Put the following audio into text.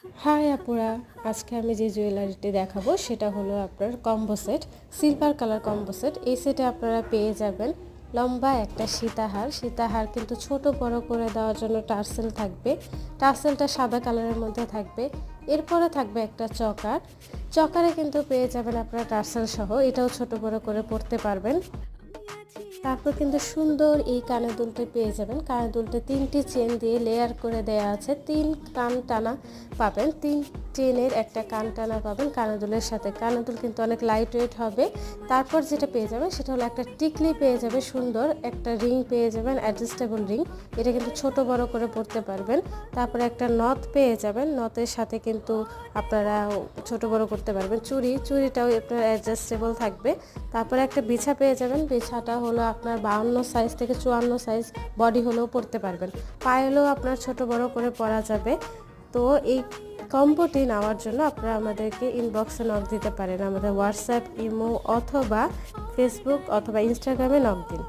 High আপুরা, আজকে আমি যে জুয়েলারিটি দেখাবো সেটা হলো আপনার combo set, silver colour combo set. এই সেটে আপনারা পেয়ে যাবেন লম্বা একটা সীতাহার কিন্তু ছোট বড় করে দেওয়ার জন্য টার্সেল থাকবে। টার্সেলটা সাদা কালারের মধ্যে থাকবে। এরপরে থাকবে একটা চকারে কিন্তু পেয়ে যাবেন আপনারা টার্সেল সহ, এটাও ছোট বড় করে পরতে পারবেন। তারপর কিন্তু সুন্দর এই কানের দুলটা পেয়ে যাবেন। কানের দুলটা 3টি চেন দিয়ে লেয়ার করে দেয়া আছে। 3 কান টানা পাবেন, 3 চেনের একটা কান টানা পাবেন কানের দুলের সাথে। কানের দুল কিন্তু অনেক লাইট ওয়েট হবে। তারপর যেটা পেয়ে যাবেন সেটা হলো একটা টিকলি পেয়ে যাবে, সুন্দর একটা রিং পেয়ে যাবেন, অ্যাডজাস্টেবল রিং। এটা কিন্তু ছোট বড় করে পরতে পারবেন। তারপরে একটা নথ পেয়ে যাবেন, নথের সাথে কিন্তু আপনারা ছোট বড় করতে পারবেন। চুড়িটাও আপনার অ্যাডজাস্টেবল থাকবে। তারপরে একটা বিছা পেয়ে যাবেন, বিছাটা হলো আপনার 52 সাইজ থেকে 54 সাইজ বডি হলেও পরতে পারবেন। পায়েলেও আপনার ছোট বড় করে পরা যাবে। তো এই কম্বোটি নেওয়ার জন্য আপনারা আমাদেরকে ইনবক্সে নক দিতে পারেন, আমাদের হোয়াটসঅ্যাপ, ইমো অথবা ফেসবুক অথবা ইনস্টাগ্রামে নক দিন।